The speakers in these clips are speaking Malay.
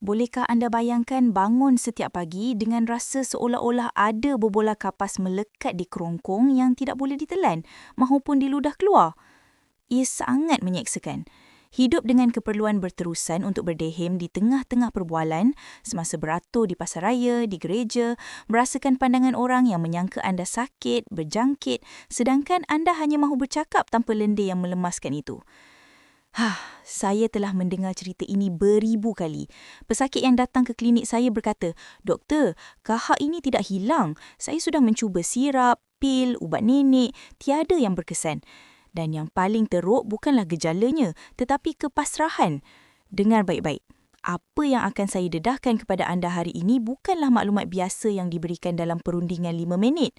Bolehkah anda bayangkan bangun setiap pagi dengan rasa seolah-olah ada bobola kapas melekat di kerongkong yang tidak boleh ditelan mahupun diludah keluar? Ia sangat menyeksakan. Hidup dengan keperluan berterusan untuk berdeham di tengah-tengah perbualan, semasa beratur di pasaraya, di gereja, merasakan pandangan orang yang menyangka anda sakit, berjangkit, sedangkan anda hanya mahu bercakap tanpa lendir yang melemaskan itu. Saya telah mendengar cerita ini beribu kali. Pesakit yang datang ke klinik saya berkata, "Doktor, kahak ini tidak hilang. Saya sudah mencuba sirap, pil, ubat nenek, tiada yang berkesan." Dan yang paling teruk bukanlah gejalanya, tetapi kepasrahan. Dengar baik-baik. Apa yang akan saya dedahkan kepada anda hari ini bukanlah maklumat biasa yang diberikan dalam perundingan 5 minit.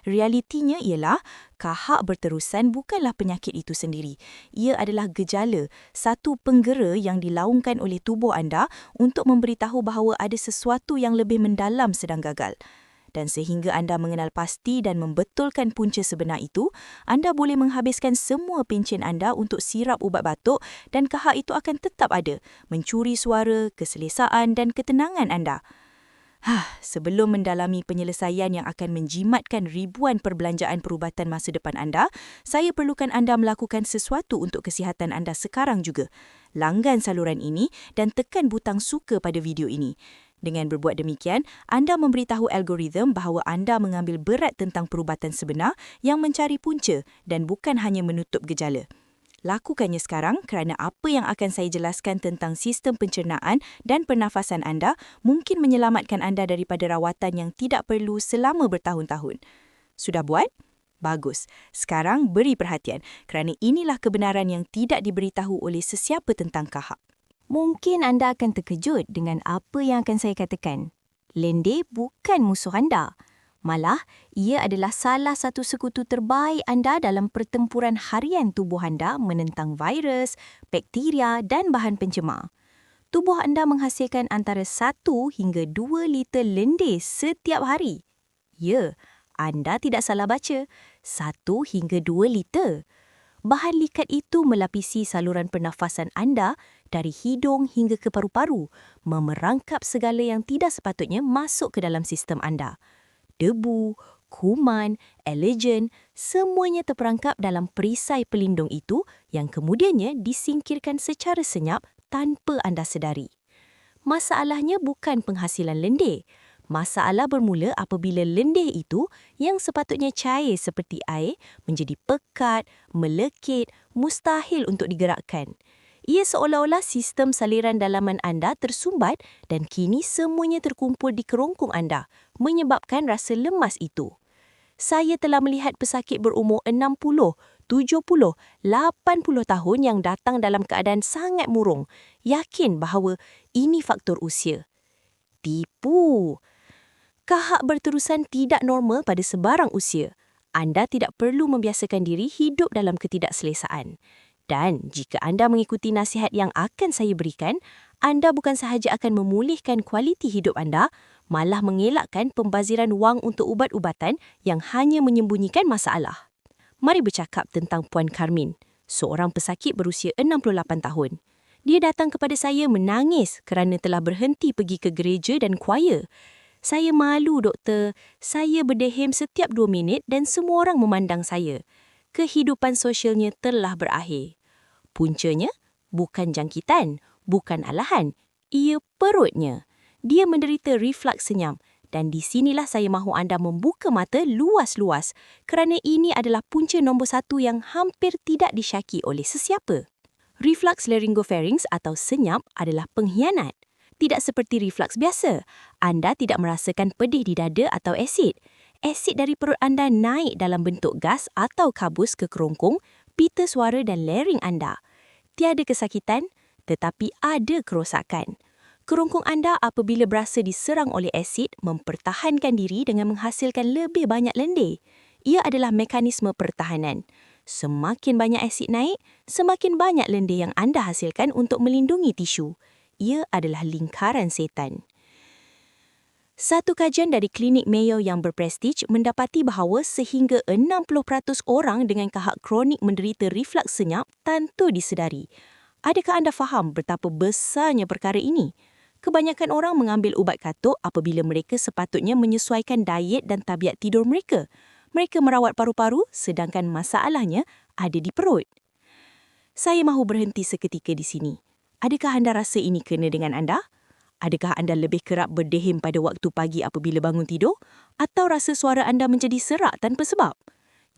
Realitinya ialah kahak berterusan bukanlah penyakit itu sendiri. Ia adalah gejala, satu penggera yang dilaungkan oleh tubuh anda untuk memberitahu bahawa ada sesuatu yang lebih mendalam sedang gagal. Dan sehingga anda mengenal pasti dan membetulkan punca sebenar itu, anda boleh menghabiskan semua pencen anda untuk sirap ubat batuk dan kahak itu akan tetap ada, mencuri suara, keselesaan dan ketenangan anda. Sebelum mendalami penyelesaian yang akan menjimatkan ribuan perbelanjaan perubatan masa depan anda, saya perlukan anda melakukan sesuatu untuk kesihatan anda sekarang juga. Langgan saluran ini dan tekan butang suka pada video ini. Dengan berbuat demikian, anda memberitahu algoritma bahawa anda mengambil berat tentang perubatan sebenar yang mencari punca dan bukan hanya menutup gejala. Lakukannya sekarang kerana apa yang akan saya jelaskan tentang sistem pencernaan dan pernafasan anda mungkin menyelamatkan anda daripada rawatan yang tidak perlu selama bertahun-tahun. Sudah buat? Bagus. Sekarang beri perhatian kerana inilah kebenaran yang tidak diberitahu oleh sesiapa tentang kahak. Mungkin anda akan terkejut dengan apa yang akan saya katakan. Lendir bukan musuh anda. Malah, ia adalah salah satu sekutu terbaik anda dalam pertempuran harian tubuh anda menentang virus, bakteria dan bahan pencemar. Tubuh anda menghasilkan antara 1 hingga 2 liter lendir setiap hari. Ya, anda tidak salah baca. 1 hingga 2 liter. Bahan likat itu melapisi saluran pernafasan anda dari hidung hingga ke paru-paru, memerangkap segala yang tidak sepatutnya masuk ke dalam sistem anda. Debu, kuman, alergen, semuanya terperangkap dalam perisai pelindung itu yang kemudiannya disingkirkan secara senyap tanpa anda sedari. Masalahnya bukan penghasilan lendir. Masalah bermula apabila lendir itu yang sepatutnya cair seperti air menjadi pekat, melekit, mustahil untuk digerakkan. Ia seolah-olah sistem saliran dalaman anda tersumbat dan kini semuanya terkumpul di kerongkong anda, menyebabkan rasa lemas itu. Saya telah melihat pesakit berumur 60, 70, 80 tahun yang datang dalam keadaan sangat murung, yakin bahawa ini faktor usia. Tipu! Kahak berterusan tidak normal pada sebarang usia. Anda tidak perlu membiasakan diri hidup dalam ketidakselesaan. Dan jika anda mengikuti nasihat yang akan saya berikan, anda bukan sahaja akan memulihkan kualiti hidup anda, malah mengelakkan pembaziran wang untuk ubat-ubatan yang hanya menyembunyikan masalah. Mari bercakap tentang Puan Carmin, seorang pesakit berusia 68 tahun. Dia datang kepada saya menangis kerana telah berhenti pergi ke gereja dan choir. "Saya malu, doktor. Saya berdeham setiap 2 minit dan semua orang memandang saya. Kehidupan sosialnya telah berakhir." Puncanya, bukan jangkitan, bukan alahan. Ia perutnya. Dia menderita reflux senyam. Dan di sinilah saya mahu anda membuka mata luas-luas kerana ini adalah punca nombor 1 yang hampir tidak disyaki oleh sesiapa. Reflux laryngopharynx atau senyap adalah pengkhianat. Tidak seperti reflux biasa. Anda tidak merasakan pedih di dada atau asid. Asid dari perut anda naik dalam bentuk gas atau kabus ke kerongkong, pita suara dan laring anda. Tiada kesakitan, tetapi ada kerosakan. Kerongkong anda apabila berasa diserang oleh asid mempertahankan diri dengan menghasilkan lebih banyak lendir. Ia adalah mekanisme pertahanan. Semakin banyak asid naik, semakin banyak lendir yang anda hasilkan untuk melindungi tisu. Ia adalah lingkaran setan. Satu kajian dari Klinik Mayo yang berprestij mendapati bahawa sehingga 60% orang dengan kahak kronik menderita reflux senyap tanpa disedari. Adakah anda faham betapa besarnya perkara ini? Kebanyakan orang mengambil ubat katuk apabila mereka sepatutnya menyesuaikan diet dan tabiat tidur mereka. Mereka merawat paru-paru sedangkan masalahnya ada di perut. Saya mahu berhenti seketika di sini. Adakah anda rasa ini kena dengan anda? Adakah anda lebih kerap berdeham pada waktu pagi apabila bangun tidur? Atau rasa suara anda menjadi serak tanpa sebab?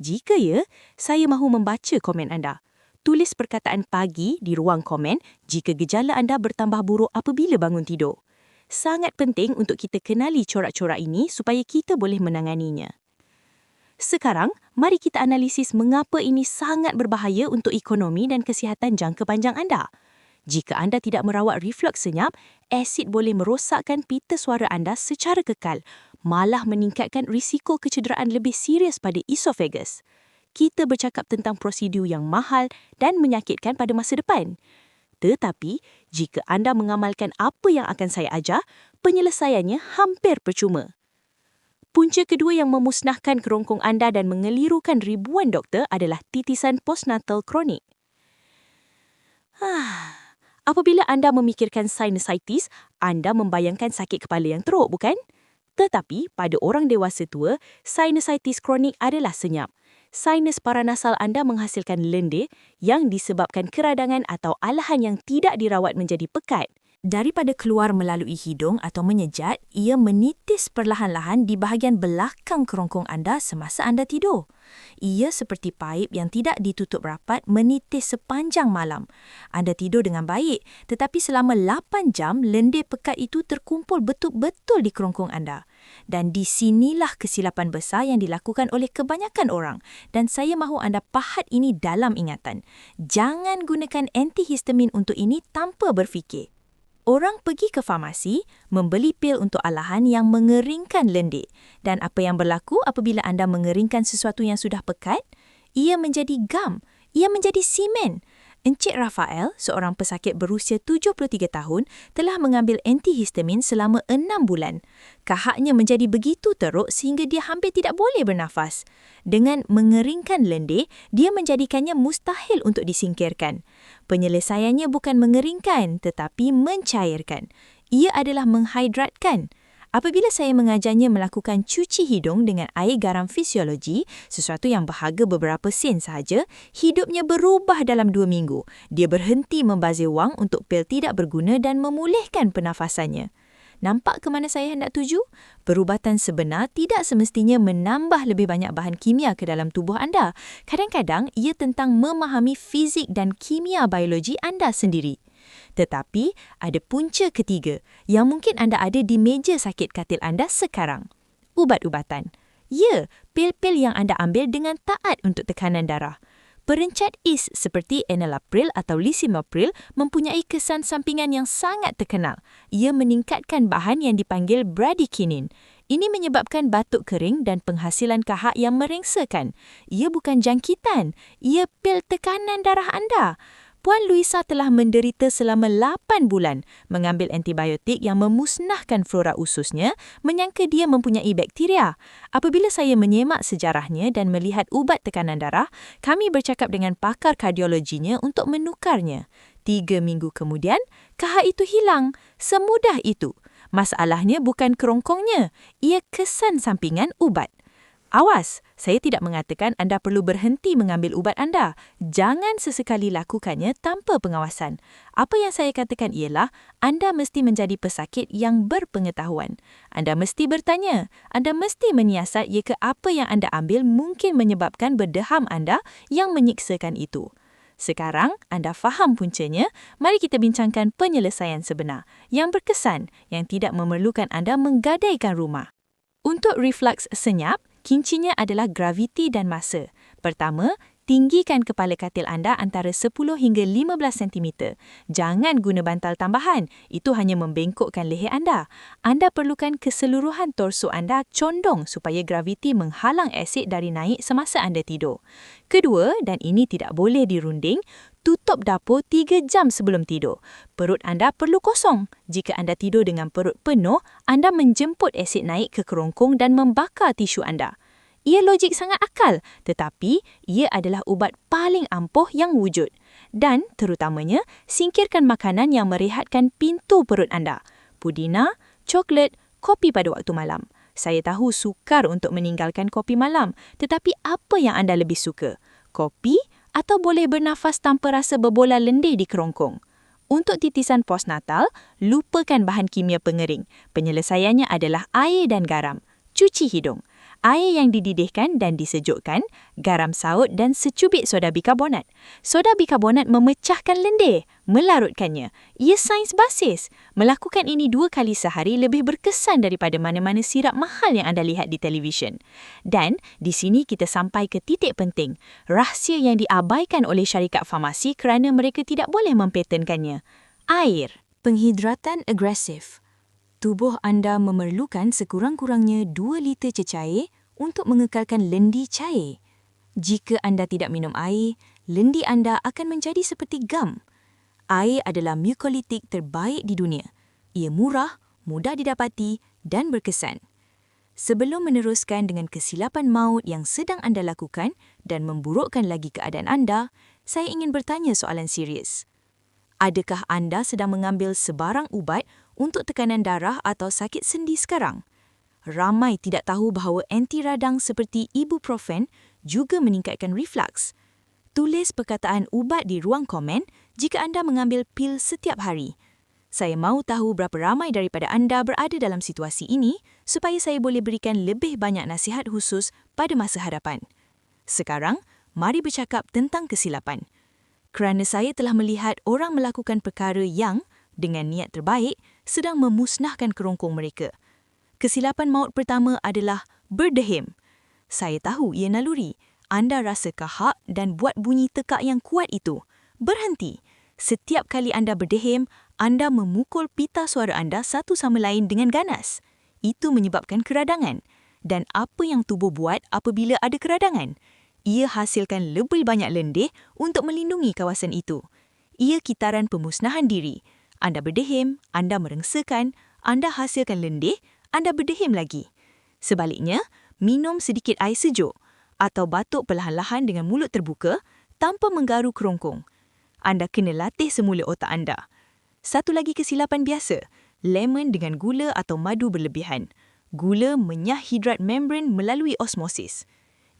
Jika ya, saya mahu membaca komen anda. Tulis perkataan pagi di ruang komen jika gejala anda bertambah buruk apabila bangun tidur. Sangat penting untuk kita kenali corak-corak ini supaya kita boleh menanganinya. Sekarang, mari kita analisis mengapa ini sangat berbahaya untuk ekonomi dan kesihatan jangka panjang anda. Jika anda tidak merawat reflux senyap, asid boleh merosakkan pita suara anda secara kekal, malah meningkatkan risiko kecederaan lebih serius pada esophagus. Kita bercakap tentang prosedur yang mahal dan menyakitkan pada masa depan. Tetapi, jika anda mengamalkan apa yang akan saya ajar, penyelesaiannya hampir percuma. Punca kedua yang memusnahkan kerongkong anda dan mengelirukan ribuan doktor adalah titisan postnatal kronik. Apabila anda memikirkan sinusitis, anda membayangkan sakit kepala yang teruk, bukan? Tetapi pada orang dewasa tua, sinusitis kronik adalah senyap. Sinus paranasal anda menghasilkan lendir yang disebabkan keradangan atau alahan yang tidak dirawat menjadi pekat. Daripada keluar melalui hidung atau menyejat, ia menitis perlahan-lahan di bahagian belakang kerongkong anda semasa anda tidur. Ia seperti paip yang tidak ditutup rapat menitis sepanjang malam. Anda tidur dengan baik, tetapi selama 8 jam, lendir pekat itu terkumpul betul-betul di kerongkong anda. Dan di sinilah kesilapan besar yang dilakukan oleh kebanyakan orang. Dan saya mahu anda pahat ini dalam ingatan. Jangan gunakan antihistamin untuk ini tanpa berfikir. Orang pergi ke farmasi, membeli pil untuk alahan yang mengeringkan lendir. Dan apa yang berlaku apabila anda mengeringkan sesuatu yang sudah pekat? Ia menjadi gam. Ia menjadi simen. Encik Rafael, seorang pesakit berusia 73 tahun, telah mengambil antihistamin selama 6 bulan. Kahaknya menjadi begitu teruk sehingga dia hampir tidak boleh bernafas. Dengan mengeringkan lendir, dia menjadikannya mustahil untuk disingkirkan. Penyelesaiannya bukan mengeringkan tetapi mencairkan. Ia adalah menghidratkan. Apabila saya mengajarnya melakukan cuci hidung dengan air garam fisiologi, sesuatu yang berharga beberapa sen sahaja, hidupnya berubah dalam 2 minggu. Dia berhenti membazir wang untuk pil tidak berguna dan memulihkan pernafasannya. Nampak ke mana saya hendak tuju? Perubatan sebenar tidak semestinya menambah lebih banyak bahan kimia ke dalam tubuh anda. Kadang-kadang ia tentang memahami fizik dan kimia biologi anda sendiri. Tetapi ada punca ketiga yang mungkin anda ada di meja sakit katil anda sekarang. Ubat-ubatan. Ya, pil-pil yang anda ambil dengan taat untuk tekanan darah. Perencat is seperti enalapril atau lisinopril mempunyai kesan sampingan yang sangat terkenal. Ia meningkatkan bahan yang dipanggil bradykinin. Ini menyebabkan batuk kering dan penghasilan kahak yang merengsakan. Ia bukan jangkitan. Ia pil tekanan darah anda. Puan Luisa telah menderita selama 8 bulan mengambil antibiotik yang memusnahkan flora ususnya menyangka dia mempunyai bakteria. Apabila saya menyemak sejarahnya dan melihat ubat tekanan darah, kami bercakap dengan pakar kardiologinya untuk menukarnya. 3 minggu kemudian, kahak itu hilang. Semudah itu. Masalahnya bukan kerongkongnya, ia kesan sampingan ubat. Awas, saya tidak mengatakan anda perlu berhenti mengambil ubat anda. Jangan sesekali lakukannya tanpa pengawasan. Apa yang saya katakan ialah, anda mesti menjadi pesakit yang berpengetahuan. Anda mesti bertanya. Anda mesti menyiasat jika apa yang anda ambil mungkin menyebabkan berdeham anda yang menyiksakan itu. Sekarang, anda faham puncanya, mari kita bincangkan penyelesaian sebenar, yang berkesan, yang tidak memerlukan anda menggadaikan rumah. Untuk reflux senyap, kuncinya adalah graviti dan masa. Pertama, tinggikan kepala katil anda antara 10 hingga 15 cm. Jangan guna bantal tambahan. Itu hanya membengkokkan leher anda. Anda perlukan keseluruhan torso anda condong supaya graviti menghalang asid dari naik semasa anda tidur. Kedua, dan ini tidak boleh dirunding, tutup dapur 3 jam sebelum tidur. Perut anda perlu kosong. Jika anda tidur dengan perut penuh, anda menjemput asid naik ke kerongkong dan membakar tisu anda. Ia logik sangat akal, tetapi ia adalah ubat paling ampuh yang wujud. Dan terutamanya, singkirkan makanan yang merehatkan pintu perut anda. pudina, coklat, kopi pada waktu malam. Saya tahu sukar untuk meninggalkan kopi malam, tetapi apa yang anda lebih suka? Kopi atau boleh bernafas tanpa rasa berbola lendir di kerongkong? Untuk titisan postnatal, lupakan bahan kimia pengering. Penyelesaiannya adalah air dan garam. Cuci hidung. Air yang dididihkan dan disejukkan, garam saut dan secubit soda bikarbonat. Soda bikarbonat memecahkan lendir, melarutkannya. Ia sains basis. Melakukan ini 2 kali sehari lebih berkesan daripada mana-mana sirap mahal yang anda lihat di televisyen. Dan di sini kita sampai ke titik penting. Rahsia yang diabaikan oleh syarikat farmasi kerana mereka tidak boleh mempatenkannya. Air. Penghidratan agresif. Tubuh anda memerlukan sekurang-kurangnya 2 liter cecair untuk mengekalkan lendi cair. Jika anda tidak minum air, lendi anda akan menjadi seperti gam. Air adalah mukolytik terbaik di dunia. Ia murah, mudah didapati dan berkesan. Sebelum meneruskan dengan kesilapan maut yang sedang anda lakukan dan memburukkan lagi keadaan anda, saya ingin bertanya soalan serius. Adakah anda sedang mengambil sebarang ubat untuk tekanan darah atau sakit sendi sekarang? Ramai tidak tahu bahawa anti radang seperti ibuprofen juga meningkatkan reflux. Tulis perkataan ubat di ruang komen jika anda mengambil pil setiap hari. Saya mahu tahu berapa ramai daripada anda berada dalam situasi ini supaya saya boleh berikan lebih banyak nasihat khusus pada masa hadapan. Sekarang, mari bercakap tentang kesilapan. Kerana saya telah melihat orang melakukan perkara yang, dengan niat terbaik, sedang memusnahkan kerongkong mereka. Kesilapan maut pertama adalah berdehim. Saya tahu ia naluri. Anda rasa kahak dan buat bunyi tekak yang kuat itu. Berhenti. Setiap kali anda berdehim, anda memukul pita suara anda satu sama lain dengan ganas. Itu menyebabkan keradangan. Dan apa yang tubuh buat apabila ada keradangan? Ia hasilkan lebih banyak lendir untuk melindungi kawasan itu. Ia kitaran pemusnahan diri. Anda berdehim, anda merengsakan, anda hasilkan lendir, anda berdehim lagi. Sebaliknya, minum sedikit air sejuk atau batuk perlahan-lahan dengan mulut terbuka tanpa menggaru kerongkong. Anda kena latih semula otak anda. Satu lagi kesilapan biasa, lemon dengan gula atau madu berlebihan. Gula menyah hidrat membran melalui osmosis.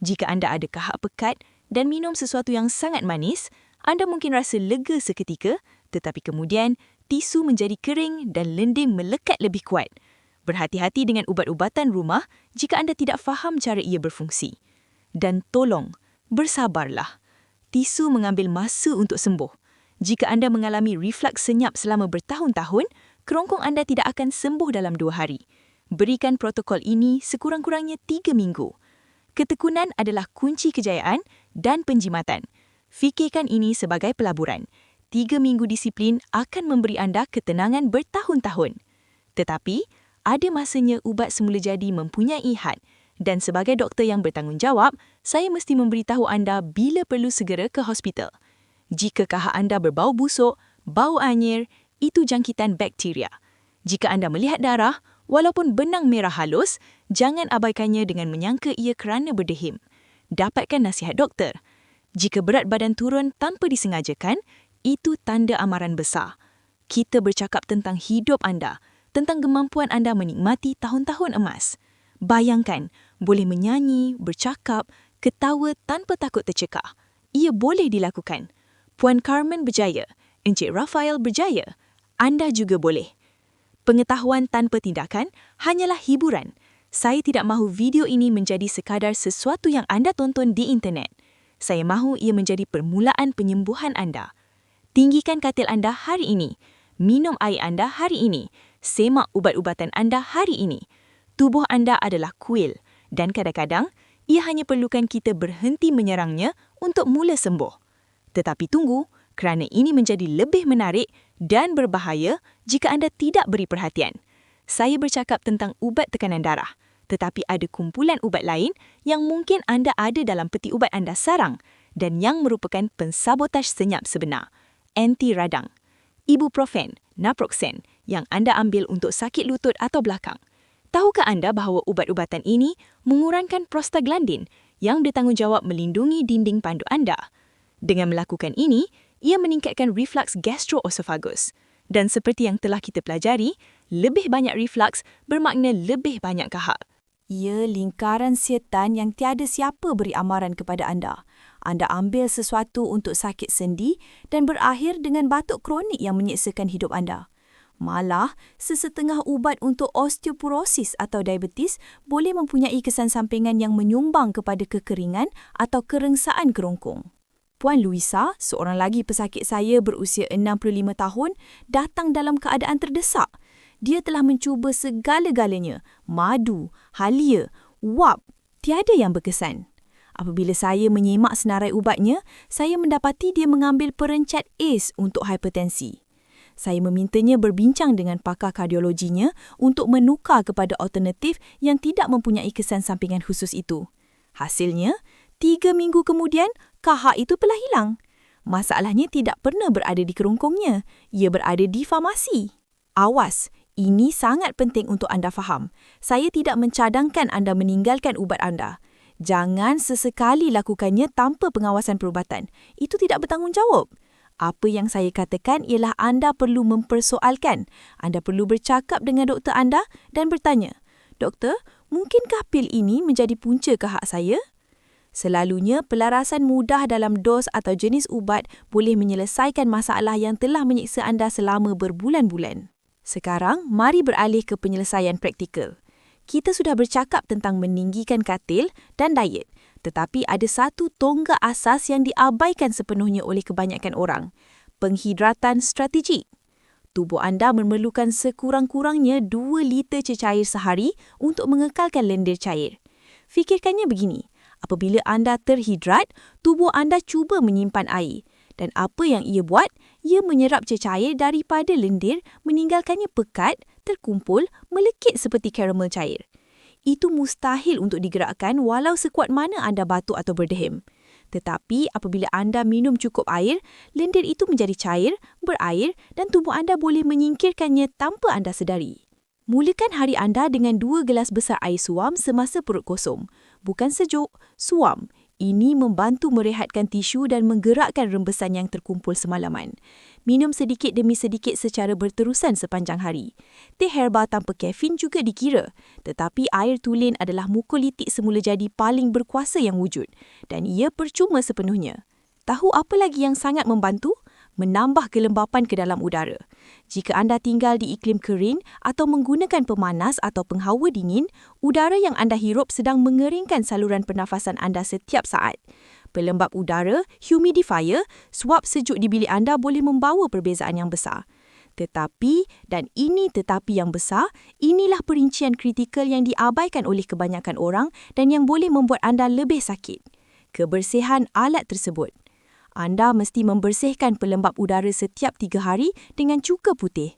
Jika anda ada kahak pekat dan minum sesuatu yang sangat manis, anda mungkin rasa lega seketika, tetapi kemudian tisu menjadi kering dan lendir melekat lebih kuat. Berhati-hati dengan ubat-ubatan rumah jika anda tidak faham cara ia berfungsi. Dan tolong, bersabarlah. Tisu mengambil masa untuk sembuh. Jika anda mengalami reflux senyap selama bertahun-tahun, kerongkong anda tidak akan sembuh dalam 2 hari. Berikan protokol ini sekurang-kurangnya 3 minggu. Ketekunan adalah kunci kejayaan dan penjimatan. Fikirkan ini sebagai pelaburan. 3 minggu disiplin akan memberi anda ketenangan bertahun-tahun. Tetapi, ada masanya ubat semula jadi mempunyai had. Dan sebagai doktor yang bertanggungjawab, saya mesti memberitahu anda bila perlu segera ke hospital. Jika kahak anda berbau busuk, bau anyir, itu jangkitan bakteria. Jika anda melihat darah, walaupun benang merah halus, jangan abaikannya dengan menyangka ia kerana berdehim. Dapatkan nasihat doktor. Jika berat badan turun tanpa disengajakan, itu tanda amaran besar. Kita bercakap tentang hidup anda, tentang kemampuan anda menikmati tahun-tahun emas. Bayangkan, boleh menyanyi, bercakap, ketawa tanpa takut tercekah. Ia boleh dilakukan. Puan Carmen berjaya, Encik Raphael berjaya. Anda juga boleh. Pengetahuan tanpa tindakan hanyalah hiburan. Saya tidak mahu video ini menjadi sekadar sesuatu yang anda tonton di internet. Saya mahu ia menjadi permulaan penyembuhan anda. Tinggikan katil anda hari ini. Minum air anda hari ini. Semak ubat-ubatan anda hari ini. Tubuh anda adalah kuil dan kadang-kadang ia hanya perlukan kita berhenti menyerangnya untuk mula sembuh. Tetapi tunggu, kerana ini menjadi lebih menarik dan berbahaya jika anda tidak beri perhatian. Saya bercakap tentang ubat tekanan darah, tetapi ada kumpulan ubat lain yang mungkin anda ada dalam peti ubat anda sarang dan yang merupakan pensabotaj senyap sebenar. Anti radang. Ibuprofen, naproxen yang anda ambil untuk sakit lutut atau belakang. Tahukah anda bahawa ubat-ubatan ini mengurangkan prostaglandin yang bertanggungjawab melindungi dinding pandu anda? Dengan melakukan ini, ia meningkatkan reflux gastroesophagus. Dan seperti yang telah kita pelajari, Lebih banyak reflux bermakna lebih banyak kahak. Ia lingkaran syaitan yang tiada siapa beri amaran kepada anda. Anda ambil sesuatu untuk sakit sendi dan berakhir dengan batuk kronik yang menyeksakan hidup anda. Malah, sesetengah ubat untuk osteoporosis atau diabetes boleh mempunyai kesan sampingan yang menyumbang kepada kekeringan atau kerengsaan kerongkong. Puan Luisa, seorang lagi pesakit saya berusia 65 tahun, datang dalam keadaan terdesak. Dia telah mencuba segala-galanya, madu, halia, wap, tiada yang berkesan. Apabila saya menyimak senarai ubatnya, saya mendapati dia mengambil perencat ACE untuk hipertensi. Saya memintanya berbincang dengan pakar kardiologinya untuk menukar kepada alternatif yang tidak mempunyai kesan sampingan khusus itu. Hasilnya, 3 minggu kemudian, kahak itu telah hilang. Masalahnya tidak pernah berada di kerongkongnya. Ia berada di farmasi. Awas! Ini sangat penting untuk anda faham. Saya tidak mencadangkan anda meninggalkan ubat anda. Jangan sesekali lakukannya tanpa pengawasan perubatan. Itu tidak bertanggungjawab. Apa yang saya katakan ialah anda perlu mempersoalkan. Anda perlu bercakap dengan doktor anda dan bertanya, "Doktor, mungkinkah pil ini menjadi punca kahak saya?" Selalunya, pelarasan mudah dalam dos atau jenis ubat boleh menyelesaikan masalah yang telah menyiksa anda selama berbulan-bulan. Sekarang, mari beralih ke penyelesaian praktikal. Kita sudah bercakap tentang meninggikan katil dan diet, tetapi ada satu tonggak asas yang diabaikan sepenuhnya oleh kebanyakan orang, penghidratan strategik. Tubuh anda memerlukan sekurang-kurangnya 2 liter cecair sehari untuk mengekalkan lendir cair. Fikirkannya begini, apabila anda terhidrat, tubuh anda cuba menyimpan air. Dan apa yang ia buat? Ia menyerap cecair daripada lendir, meninggalkannya pekat, terkumpul, melekit seperti karamel cair. Itu mustahil untuk digerakkan walau sekuat mana anda batuk atau berdeham. Tetapi apabila anda minum cukup air, lendir itu menjadi cair, berair dan tubuh anda boleh menyingkirkannya tanpa anda sedari. Mulakan hari anda dengan 2 gelas besar air suam semasa perut kosong. Bukan sejuk, suam. Ini membantu merehatkan tisu dan menggerakkan rembesan yang terkumpul semalaman. Minum sedikit demi sedikit secara berterusan sepanjang hari. Teh herba tanpa kafein juga dikira. Tetapi air tulen adalah mukolitik semula jadi paling berkuasa yang wujud. Dan ia percuma sepenuhnya. Tahu apa lagi yang sangat membantu? Menambah kelembapan ke dalam udara. Jika anda tinggal di iklim kering atau menggunakan pemanas atau penghawa dingin, udara yang anda hirup sedang mengeringkan saluran pernafasan anda setiap saat. Pelembap udara, humidifier, suap sejuk di bilik anda boleh membawa perbezaan yang besar. Tetapi, dan ini tetapi yang besar, inilah perincian kritikal yang diabaikan oleh kebanyakan orang dan yang boleh membuat anda lebih sakit. Kebersihan alat tersebut. Anda mesti membersihkan pelembap udara setiap 3 hari dengan cuka putih.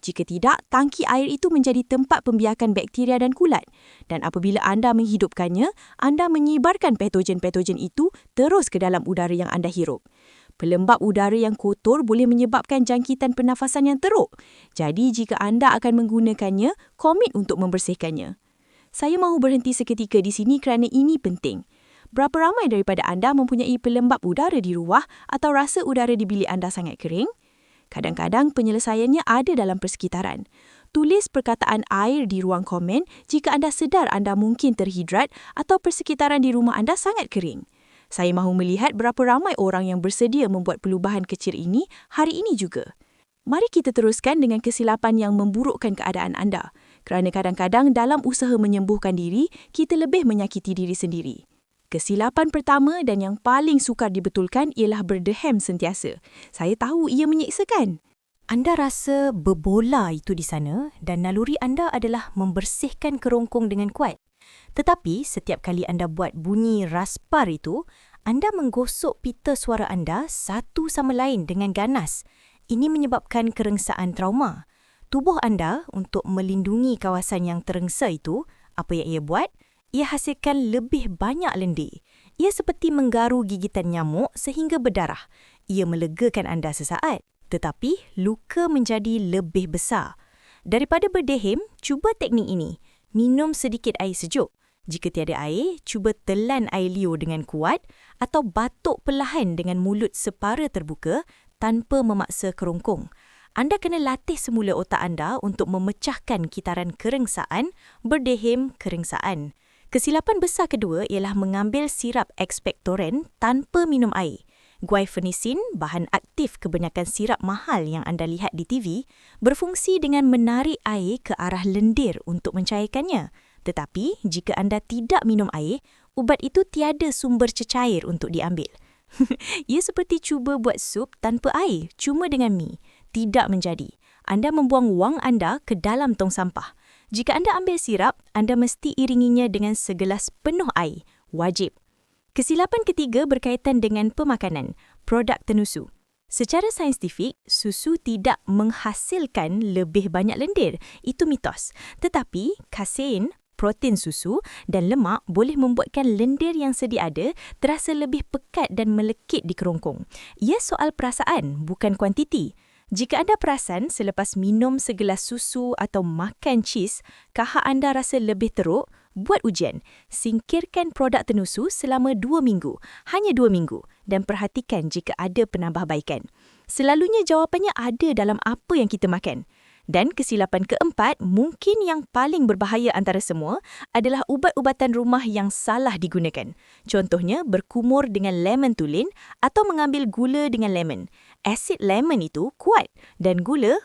Jika tidak, tangki air itu menjadi tempat pembiakan bakteria dan kulat. Dan apabila anda menghidupkannya, anda menyebarkan patogen-patogen itu terus ke dalam udara yang anda hirup. Pelembap udara yang kotor boleh menyebabkan jangkitan pernafasan yang teruk. Jadi, jika anda akan menggunakannya, komit untuk membersihkannya. Saya mahu berhenti seketika di sini kerana ini penting. Berapa ramai daripada anda mempunyai pelembap udara di rumah atau rasa udara di bilik anda sangat kering? Kadang-kadang penyelesaiannya ada dalam persekitaran. Tulis perkataan air di ruang komen jika anda sedar anda mungkin terhidrat atau persekitaran di rumah anda sangat kering. Saya mahu melihat berapa ramai orang yang bersedia membuat perubahan kecil ini hari ini juga. Mari kita teruskan dengan kesilapan yang memburukkan keadaan anda. Kerana kadang-kadang dalam usaha menyembuhkan diri, kita lebih menyakiti diri sendiri. Kesilapan pertama dan yang paling sukar dibetulkan ialah berdeham sentiasa. Saya tahu ia menyiksakan. Anda rasa berbola itu di sana dan naluri anda adalah membersihkan kerongkong dengan kuat. Tetapi setiap kali anda buat bunyi raspar itu, anda menggosok pita suara anda satu sama lain dengan ganas. Ini menyebabkan kerengsaan trauma. Tubuh anda untuk melindungi kawasan yang terengsa itu, apa yang ia buat? Ia hasilkan lebih banyak lendir. Ia seperti menggaru gigitan nyamuk sehingga berdarah. Ia melegakan anda sesaat. Tetapi, luka menjadi lebih besar. Daripada berdeham, cuba teknik ini. Minum sedikit air sejuk. Jika tiada air, cuba telan air liur dengan kuat atau batuk perlahan dengan mulut separa terbuka tanpa memaksa kerongkong. Anda kena latih semula otak anda untuk memecahkan kitaran kerengsaan, berdeham kerengsaan. Kesilapan besar kedua ialah mengambil sirap ekspektoran tanpa minum air. Guaifenesin, bahan aktif kebanyakan sirap mahal yang anda lihat di TV, berfungsi dengan menarik air ke arah lendir untuk mencairkannya. Tetapi, jika anda tidak minum air, ubat itu tiada sumber cecair untuk diambil. Ia seperti cuba buat sup tanpa air, cuma dengan mi. Tidak menjadi. Anda membuang wang anda ke dalam tong sampah. Jika anda ambil sirap, anda mesti iringinya dengan segelas penuh air. Wajib. Kesilapan ketiga berkaitan dengan pemakanan, produk tenusu. Secara saintifik, susu tidak menghasilkan lebih banyak lendir. Itu mitos. Tetapi, kasein, protein susu dan lemak boleh membuatkan lendir yang sedia ada terasa lebih pekat dan melekit di kerongkong. Ia soal perasaan, bukan kuantiti. Jika anda perasan selepas minum segelas susu atau makan cheese, kahak anda rasa lebih teruk, buat ujian. Singkirkan produk tenusu selama 2 minggu. Hanya 2 minggu. Dan perhatikan jika ada penambahbaikan. Selalunya jawapannya ada dalam apa yang kita makan. Dan kesilapan keempat, mungkin yang paling berbahaya antara semua, adalah ubat-ubatan rumah yang salah digunakan. Contohnya, berkumur dengan lemon tulin atau mengambil gula dengan lemon. Asid lemon itu kuat dan gula.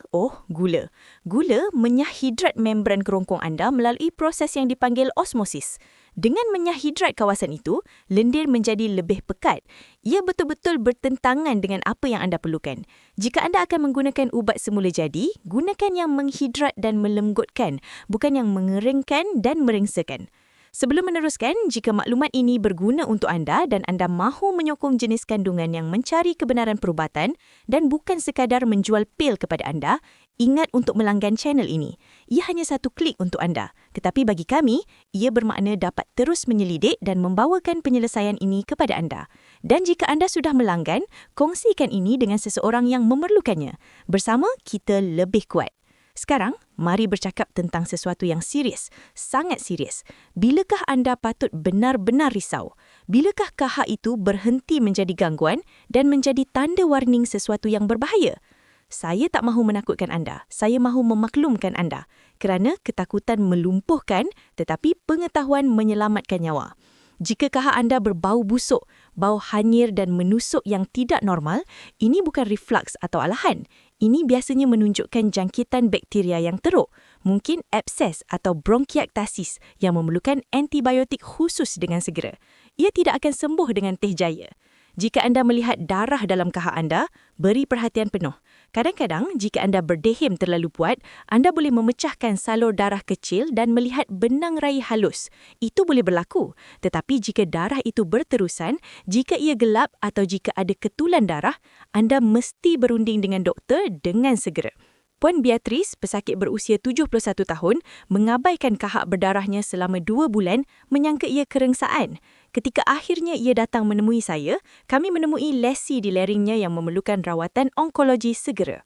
Gula menyahidrat membran kerongkong anda melalui proses yang dipanggil osmosis. Dengan menyahidrat kawasan itu, lendir menjadi lebih pekat. Ia betul-betul bertentangan dengan apa yang anda perlukan. Jika anda akan menggunakan ubat semula jadi, gunakan yang menghidrat dan melenggutkan, bukan yang mengeringkan dan merengsakan. Sebelum meneruskan, jika maklumat ini berguna untuk anda dan anda mahu menyokong jenis kandungan yang mencari kebenaran perubatan dan bukan sekadar menjual pil kepada anda, ingat untuk melanggan channel ini. Ia hanya 1 klik untuk anda. Tetapi bagi kami, ia bermakna dapat terus menyelidik dan membawakan penyelesaian ini kepada anda. Dan jika anda sudah melanggan, kongsikan ini dengan seseorang yang memerlukannya. Bersama, kita lebih kuat. Sekarang, mari bercakap tentang sesuatu yang serius, sangat serius. Bilakah anda patut benar-benar risau? Bilakah kahak itu berhenti menjadi gangguan dan menjadi tanda warning sesuatu yang berbahaya? Saya tak mahu menakutkan anda. Saya mahu memaklumkan anda. Kerana ketakutan melumpuhkan, tetapi pengetahuan menyelamatkan nyawa. Jika kahak anda berbau busuk, bau hanyir dan menusuk yang tidak normal, ini bukan reflux atau alahan. Ini biasanya menunjukkan jangkitan bakteria yang teruk, mungkin abses atau bronkiektasis yang memerlukan antibiotik khusus dengan segera. Ia tidak akan sembuh dengan teh jaya. Jika anda melihat darah dalam kahak anda, beri perhatian penuh. Kadang-kadang, jika anda berdeham terlalu kuat, anda boleh memecahkan salur darah kecil dan melihat benang rai halus. Itu boleh berlaku. Tetapi jika darah itu berterusan, jika ia gelap atau jika ada ketulan darah, anda mesti berunding dengan doktor dengan segera. Puan Beatrice, pesakit berusia 71 tahun, mengabaikan kahak berdarahnya selama 2 bulan menyangka ia kerengsaan. Ketika akhirnya ia datang menemui saya, kami menemui lesi di laringnya yang memerlukan rawatan onkologi segera.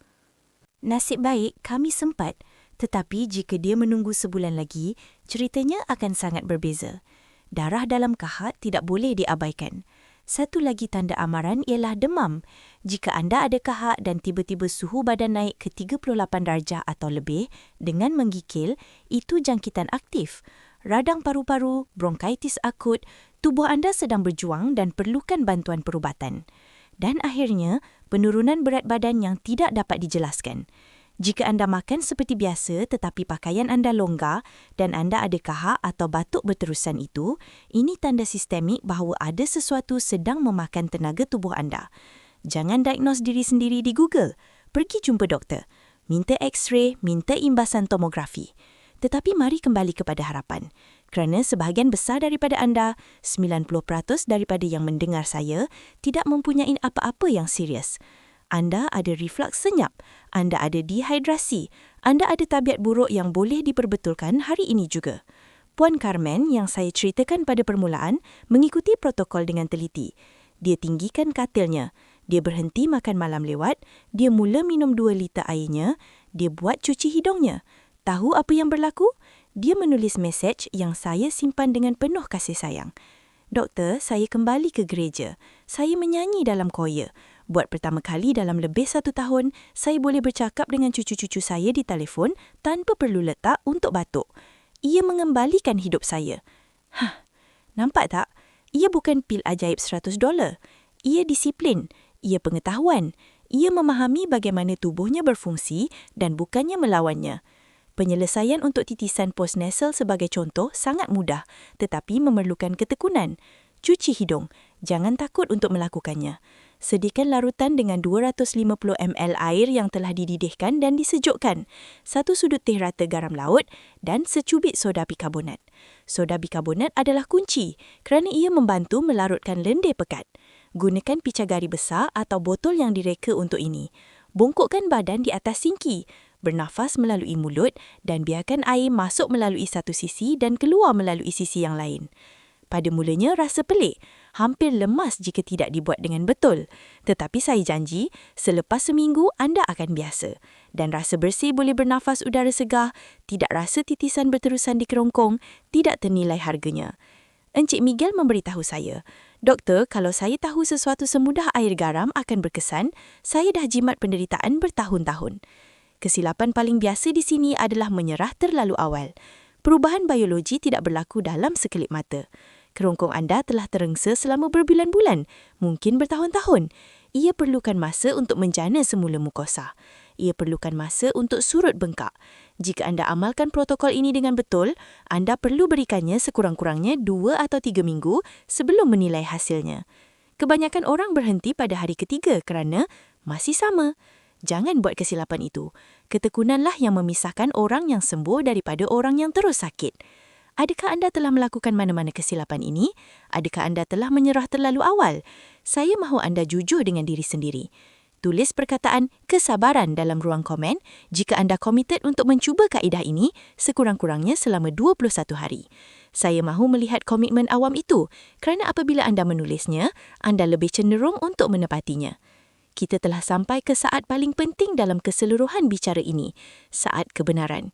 Nasib baik kami sempat, tetapi jika dia menunggu sebulan lagi, ceritanya akan sangat berbeza. Darah dalam kahak tidak boleh diabaikan. Satu lagi tanda amaran ialah demam. Jika anda ada kahak dan tiba-tiba suhu badan naik ke 38 darjah atau lebih dengan menggigil, itu jangkitan aktif. Radang paru-paru, bronkaitis akut, tubuh anda sedang berjuang dan perlukan bantuan perubatan. Dan akhirnya, penurunan berat badan yang tidak dapat dijelaskan. Jika anda makan seperti biasa tetapi pakaian anda longgar dan anda ada kahak atau batuk berterusan itu, ini tanda sistemik bahawa ada sesuatu sedang memakan tenaga tubuh anda. Jangan diagnose diri sendiri di Google. Pergi jumpa doktor. Minta X-ray, minta imbasan tomografi. Tetapi mari kembali kepada harapan. Kerana sebahagian besar daripada anda, 90% daripada yang mendengar saya, tidak mempunyai apa-apa yang serius. Anda ada reflux senyap, anda ada dehidrasi, anda ada tabiat buruk yang boleh diperbetulkan hari ini juga. Puan Carmen yang saya ceritakan pada permulaan mengikuti protokol dengan teliti. Dia tinggikan katilnya, dia berhenti makan malam lewat, dia mula minum 2 liter airnya, dia buat cuci hidungnya. Tahu apa yang berlaku? Dia menulis mesej yang saya simpan dengan penuh kasih sayang. Doktor, saya kembali ke gereja. Saya menyanyi dalam choir. Buat pertama kali dalam lebih 1 tahun, saya boleh bercakap dengan cucu-cucu saya di telefon tanpa perlu letak untuk batuk. Ia mengembalikan hidup saya. Nampak tak? Ia bukan pil ajaib $100. Ia disiplin. Ia pengetahuan. Ia memahami bagaimana tubuhnya berfungsi dan bukannya melawannya. Penyelesaian untuk titisan postnasal sebagai contoh sangat mudah tetapi memerlukan ketekunan. Cuci hidung. Jangan takut untuk melakukannya. Sediakan larutan dengan 250 ml air yang telah dididihkan dan disejukkan, 1 sudut teh rata garam laut dan secubit soda bikarbonat. Soda bikarbonat adalah kunci kerana ia membantu melarutkan lendir pekat. Gunakan picagari besar atau botol yang direka untuk ini. Bongkokkan badan di atas sinki. Bernafas melalui mulut dan biarkan air masuk melalui satu sisi dan keluar melalui sisi yang lain. Pada mulanya rasa pelik, hampir lemas jika tidak dibuat dengan betul. Tetapi saya janji, selepas seminggu anda akan biasa. Dan rasa bersih boleh bernafas udara segar, tidak rasa titisan berterusan di kerongkong, tidak ternilai harganya. Encik Miguel memberitahu saya, Doktor, kalau saya tahu sesuatu semudah air garam akan berkesan, saya dah jimat penderitaan bertahun-tahun. Kesilapan paling biasa di sini adalah menyerah terlalu awal. Perubahan biologi tidak berlaku dalam sekelip mata. Kerongkong anda telah terengsa selama berbulan-bulan, mungkin bertahun-tahun. Ia perlukan masa untuk menjana semula mukosa. Ia perlukan masa untuk surut bengkak. Jika anda amalkan protokol ini dengan betul, anda perlu berikannya sekurang-kurangnya 2 atau 3 minggu sebelum menilai hasilnya. Kebanyakan orang berhenti pada hari ketiga kerana masih sama. Jangan buat kesilapan itu. Ketekunanlah yang memisahkan orang yang sembuh daripada orang yang terus sakit. Adakah anda telah melakukan mana-mana kesilapan ini? Adakah anda telah menyerah terlalu awal? Saya mahu anda jujur dengan diri sendiri. Tulis perkataan kesabaran dalam ruang komen jika anda komited untuk mencuba kaedah ini sekurang-kurangnya selama 21 hari. Saya mahu melihat komitmen awam itu kerana apabila anda menulisnya, anda lebih cenderung untuk menepatinya. Kita telah sampai ke saat paling penting dalam keseluruhan bicara ini, saat kebenaran.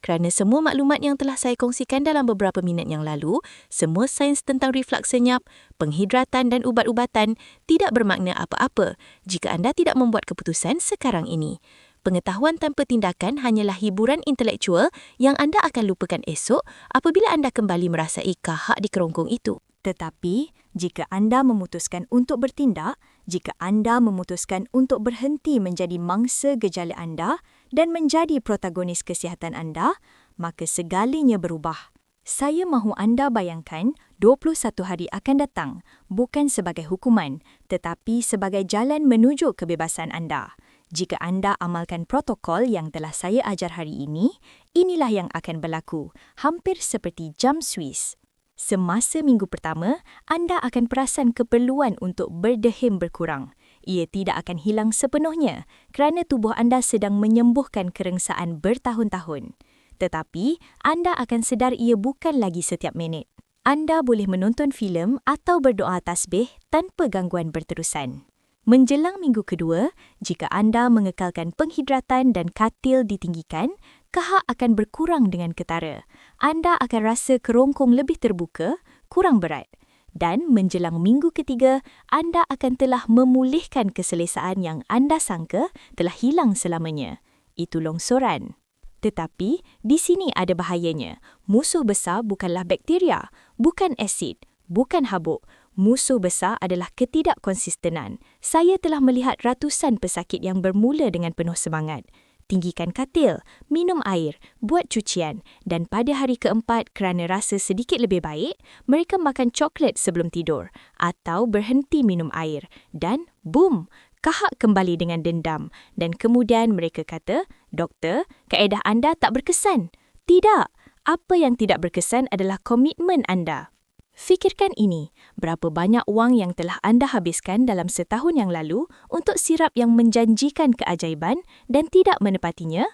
Kerana semua maklumat yang telah saya kongsikan dalam beberapa minit yang lalu, semua sains tentang reflux senyap, penghidratan dan ubat-ubatan tidak bermakna apa-apa jika anda tidak membuat keputusan sekarang ini. Pengetahuan tanpa tindakan hanyalah hiburan intelektual yang anda akan lupakan esok apabila anda kembali merasai kahak di kerongkong itu. Tetapi, jika anda memutuskan untuk bertindak, jika anda memutuskan untuk berhenti menjadi mangsa gejala anda dan menjadi protagonis kesihatan anda, maka segalanya berubah. Saya mahu anda bayangkan 21 hari akan datang, bukan sebagai hukuman, tetapi sebagai jalan menuju kebebasan anda. Jika anda amalkan protokol yang telah saya ajar hari ini, inilah yang akan berlaku, hampir seperti jam Swiss. Semasa minggu pertama, anda akan perasan keperluan untuk berdeham berkurang. Ia tidak akan hilang sepenuhnya kerana tubuh anda sedang menyembuhkan kerengsaan bertahun-tahun. Tetapi, anda akan sedar ia bukan lagi setiap minit. Anda boleh menonton filem atau berdoa tasbih tanpa gangguan berterusan. Menjelang minggu kedua, jika anda mengekalkan penghidratan dan katil ditinggikan, kahak akan berkurang dengan ketara. Anda akan rasa kerongkong lebih terbuka, kurang berat. Dan menjelang minggu ketiga, anda akan telah memulihkan keselesaan yang anda sangka telah hilang selamanya. Itu longsoran. Tetapi, di sini ada bahayanya. Musuh besar bukanlah bakteria, bukan asid, bukan habuk. Musuh besar adalah ketidakkonsistenan. Saya telah melihat ratusan pesakit yang bermula dengan penuh semangat. Tinggikan katil, minum air, buat cucian dan pada hari keempat kerana rasa sedikit lebih baik, mereka makan coklat sebelum tidur atau berhenti minum air dan boom, kahak kembali dengan dendam dan kemudian mereka kata, Doktor, kaedah anda tak berkesan. Tidak, apa yang tidak berkesan adalah komitmen anda. Fikirkan ini, berapa banyak wang yang telah anda habiskan dalam setahun yang lalu untuk sirap yang menjanjikan keajaiban dan tidak menepatinya?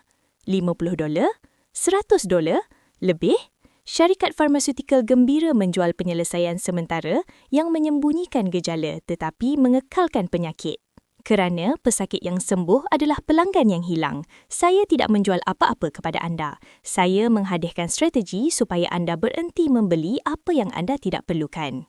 $50? $100? Lebih? Syarikat farmaseutikal gembira menjual penyelesaian sementara yang menyembunyikan gejala tetapi mengekalkan penyakit. Kerana pesakit yang sembuh adalah pelanggan yang hilang, saya tidak menjual apa-apa kepada anda. Saya menghadirkan strategi supaya anda berhenti membeli apa yang anda tidak perlukan.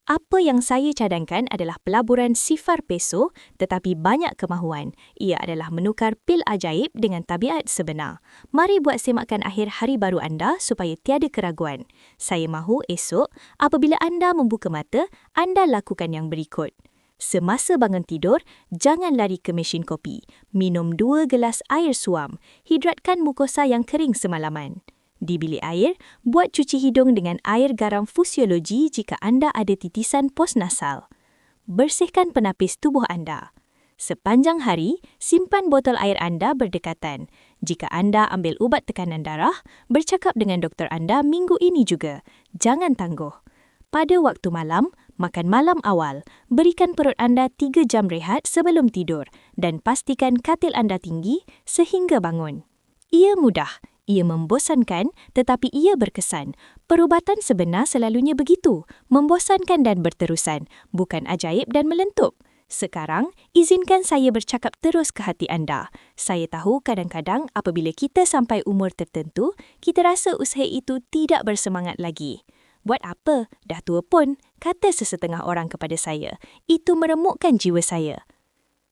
Apa yang saya cadangkan adalah pelaburan sifar peso tetapi banyak kemahuan. Ia adalah menukar pil ajaib dengan tabiat sebenar. Mari buat semakan akhir hari baru anda supaya tiada keraguan. Saya mahu esok apabila anda membuka mata, anda lakukan yang berikut. Semasa bangun tidur, jangan lari ke mesin kopi. Minum 2 gelas air suam. Hidratkan mukosa yang kering semalaman. Di bilik air, buat cuci hidung dengan air garam fisiologi jika anda ada titisan postnasal. Bersihkan penapis tubuh anda. Sepanjang hari, simpan botol air anda berdekatan. Jika anda ambil ubat tekanan darah, bercakap dengan doktor anda minggu ini juga. Jangan tangguh. Pada waktu malam, makan malam awal. Berikan perut anda 3 jam rehat sebelum tidur dan pastikan katil anda tinggi sehingga bangun. Ia mudah. Ia membosankan tetapi ia berkesan. Perubatan sebenar selalunya begitu, membosankan dan berterusan, bukan ajaib dan melentup. Sekarang, izinkan saya bercakap terus ke hati anda. Saya tahu kadang-kadang apabila kita sampai umur tertentu, kita rasa usaha itu tidak bersemangat lagi. Buat apa? Dah tua pun, kata sesetengah orang kepada saya. Itu meremukkan jiwa saya.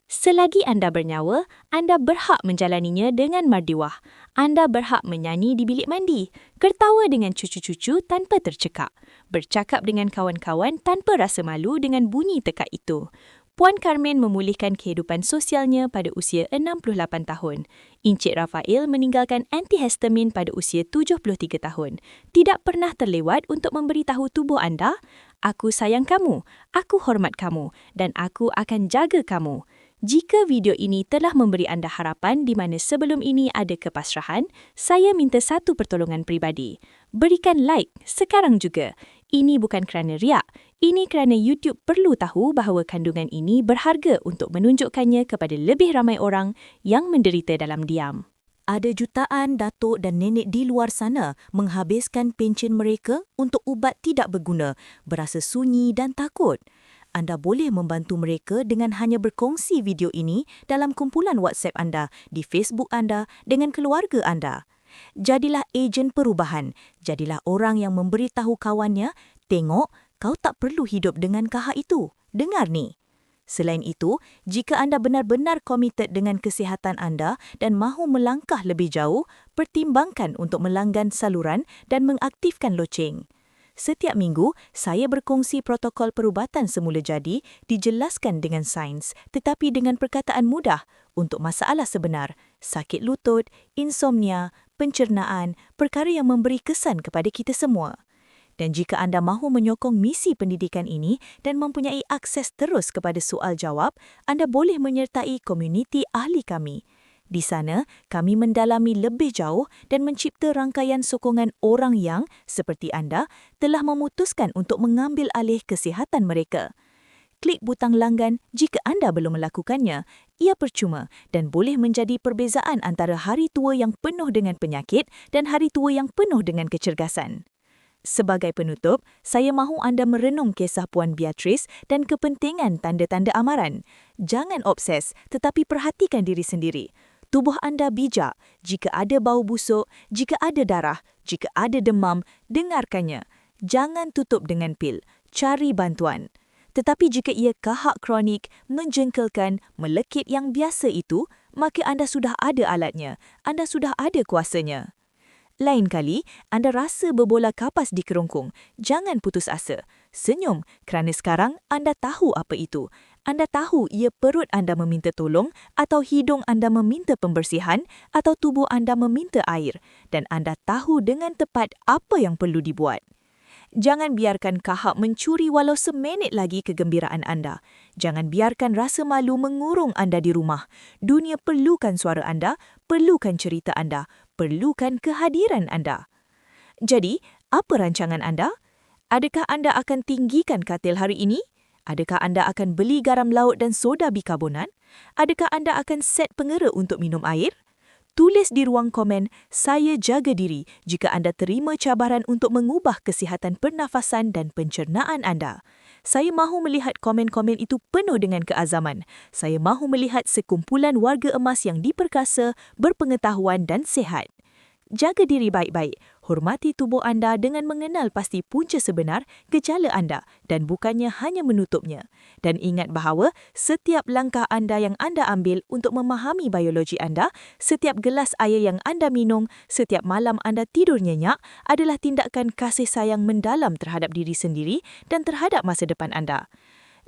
Selagi anda bernyawa, anda berhak menjalaninya dengan mardiwah. Anda berhak menyanyi di bilik mandi, tertawa dengan cucu-cucu tanpa tercekak, bercakap dengan kawan-kawan tanpa rasa malu dengan bunyi tekak itu. Puan Carmen memulihkan kehidupan sosialnya pada usia 68 tahun. Encik Rafael meninggalkan antihistamin pada usia 73 tahun. Tidak pernah terlewat untuk memberitahu tubuh anda, aku sayang kamu, aku hormat kamu dan aku akan jaga kamu. Jika video ini telah memberi anda harapan di mana sebelum ini ada kepasrahan, saya minta satu pertolongan peribadi. Berikan like sekarang juga. Ini bukan kerana riak. Ini kerana YouTube perlu tahu bahawa kandungan ini berharga untuk menunjukkannya kepada lebih ramai orang yang menderita dalam diam. Ada jutaan datuk dan nenek di luar sana menghabiskan pencen mereka untuk ubat tidak berguna, berasa sunyi dan takut. Anda boleh membantu mereka dengan hanya berkongsi video ini dalam kumpulan WhatsApp anda, di Facebook anda, dengan keluarga anda. Jadilah ejen perubahan. Jadilah orang yang memberitahu kawannya, tengok, kau tak perlu hidup dengan kahak itu. Dengar ni. Selain itu, jika anda benar-benar komited dengan kesihatan anda dan mahu melangkah lebih jauh, pertimbangkan untuk melanggan saluran dan mengaktifkan loceng. Setiap minggu, saya berkongsi protokol perubatan semula jadi dijelaskan dengan sains tetapi dengan perkataan mudah untuk masalah sebenar, sakit lutut, insomnia, pencernaan, perkara yang memberi kesan kepada kita semua. Dan jika anda mahu menyokong misi pendidikan ini dan mempunyai akses terus kepada soal jawab, anda boleh menyertai komuniti ahli kami. Di sana, kami mendalami lebih jauh dan mencipta rangkaian sokongan orang yang, seperti anda, telah memutuskan untuk mengambil alih kesihatan mereka. Klik butang langgan jika anda belum melakukannya. Ia percuma dan boleh menjadi perbezaan antara hari tua yang penuh dengan penyakit dan hari tua yang penuh dengan kecergasan. Sebagai penutup, saya mahu anda merenung kisah Puan Beatrice dan kepentingan tanda-tanda amaran. Jangan obses, tetapi perhatikan diri sendiri. Tubuh anda bijak. Jika ada bau busuk, jika ada darah, jika ada demam, dengarkannya. Jangan tutup dengan pil. Cari bantuan. Tetapi jika ia kahak kronik, menjengkelkan, melekit yang biasa itu, maka anda sudah ada alatnya. Anda sudah ada kuasanya. Lain kali, anda rasa berbola kapas di kerongkong. Jangan putus asa. Senyum kerana sekarang anda tahu apa itu. Anda tahu ia perut anda meminta tolong atau hidung anda meminta pembersihan atau tubuh anda meminta air. Dan anda tahu dengan tepat apa yang perlu dibuat. Jangan biarkan kahak mencuri walau seminit lagi kegembiraan anda. Jangan biarkan rasa malu mengurung anda di rumah. Dunia perlukan suara anda, perlukan cerita anda, perlukan kehadiran anda. Jadi, apa rancangan anda? Adakah anda akan tinggikan katil hari ini? Adakah anda akan beli garam laut dan soda bikarbonat? Adakah anda akan set pengera untuk minum air? Tulis di ruang komen, saya jaga diri jika anda terima cabaran untuk mengubah kesihatan pernafasan dan pencernaan anda. Saya mahu melihat komen-komen itu penuh dengan keazaman. Saya mahu melihat sekumpulan warga emas yang diperkasa, berpengetahuan dan sihat. Jaga diri baik-baik. Hormati tubuh anda dengan mengenal pasti punca sebenar gejala anda dan bukannya hanya menutupnya. Dan ingat bahawa setiap langkah anda yang anda ambil untuk memahami biologi anda, setiap gelas air yang anda minum, setiap malam anda tidur nyenyak adalah tindakan kasih sayang mendalam terhadap diri sendiri dan terhadap masa depan anda.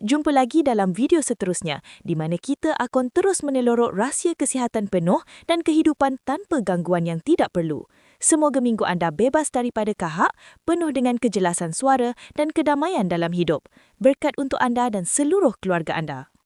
Jumpa lagi dalam video seterusnya di mana kita akan terus menelorok rahsia kesihatan penuh dan kehidupan tanpa gangguan yang tidak perlu. Semoga minggu anda bebas daripada kahak, penuh dengan kejelasan suara dan kedamaian dalam hidup. Berkat untuk anda dan seluruh keluarga anda.